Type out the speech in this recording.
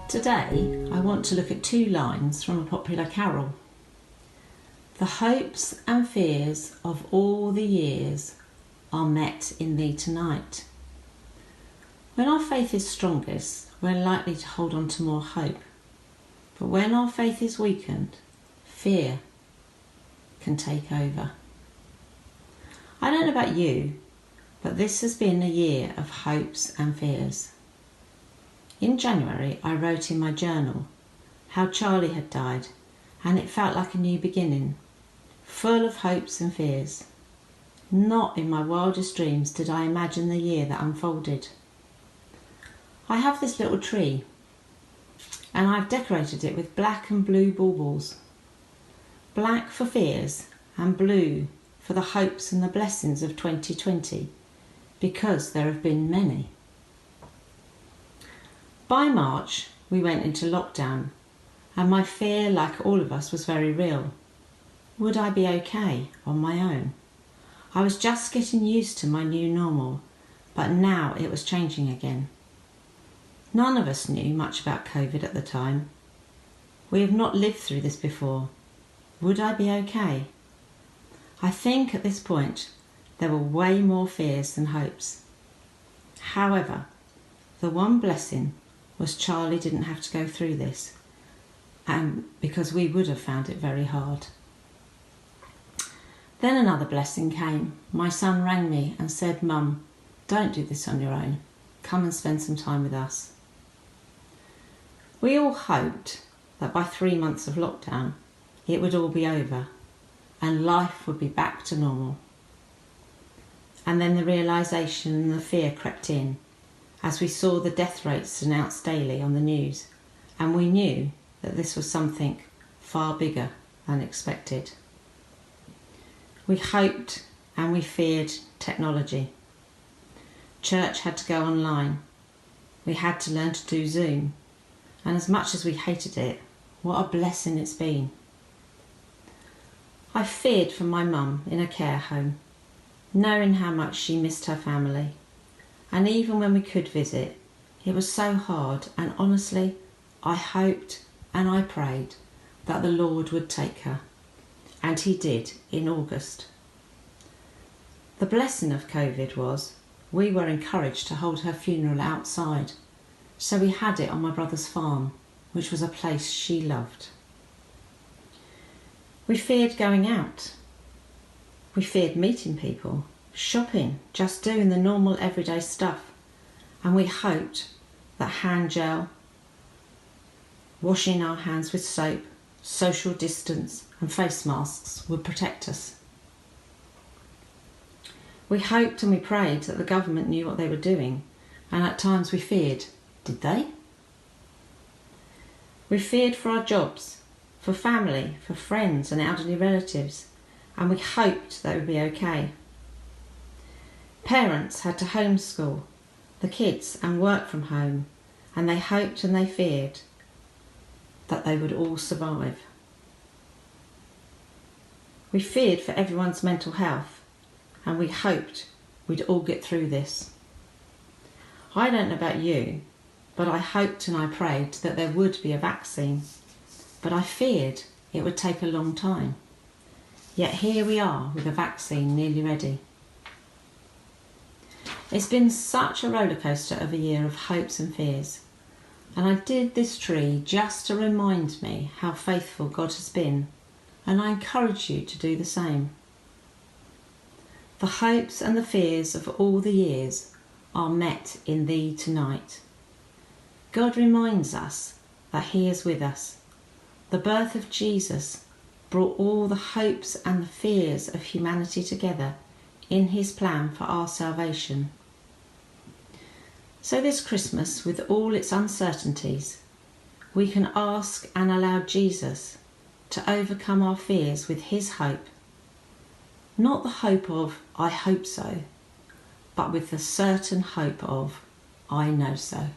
Today I want to look at two lines from a popular carol. The hopes and fears of all the years are met in thee tonight. When our faith is strongest, we're likely to hold on to more hope. But when our faith is weakened, fear can take over. I don't know about you, but this has been a year of hopes and fears. In January, I wrote in my journal how Charlie had died, and it felt like a new beginning, full of hopes and fears. Not in my wildest dreams did I imagine the year that unfolded. I have this little tree, and I've decorated it with black and blue baubles. Black for fears and blue for the hopes and the blessings of 2020, because there have been many. By March, we went into lockdown, and my fear, like all of us, was very real. Would I be okay on my own? I was just getting used to my new normal, but now it was changing again. None of us knew much about COVID at the time. We have not lived through this before. Would I be okay? I think at this point there were way more fears than hopes. However, the one blessing was Charlie didn't have to go through this, because we would have found it very hard. Then another blessing came. My son rang me and said, "Mum, don't do this on your own. Come and spend some time with us." We all hoped that by 3 months of lockdown, it would all be over and life would be back to normal. And then the realisation and the fear crept in as we saw the death rates announced daily on the news, and we knew that this was something far bigger than expected. We hoped and we feared technology. Church had to go online. We had to learn to do Zoom, and as much as we hated it, what a blessing it's been. I feared for my mum in a care home, knowing how much she missed her family. And even when we could visit, it was so hard, and honestly, I hoped and I prayed that the Lord would take her, and He did in August. The blessing of COVID was we were encouraged to hold her funeral outside, so we had it on my brother's farm, which was a place she loved. We feared going out. We feared meeting people, shopping, just doing the normal everyday stuff, and we hoped that hand gel, washing our hands with soap, social distance and face masks would protect us. We hoped and we prayed that the government knew what they were doing, and at times we feared, did they? We feared for our jobs, for family, for friends and elderly relatives, and we hoped they would be okay. Parents had to homeschool the kids and work from home, and they hoped and they feared that they would all survive. We feared for everyone's mental health, and we hoped we'd all get through this. I don't know about you, but I hoped and I prayed that there would be a vaccine, but I feared it would take a long time. Yet here we are with a vaccine nearly ready. It's been such a rollercoaster of a year of hopes and fears, and I did this tree just to remind me how faithful God has been, and I encourage you to do the same. The hopes and the fears of all the years are met in thee tonight. God reminds us that He is with us. The birth of Jesus brought all the hopes and the fears of humanity together in His plan for our salvation. So this Christmas, with all its uncertainties, we can ask and allow Jesus to overcome our fears with His hope. Not the hope of, I hope so, but with the certain hope of, I know so.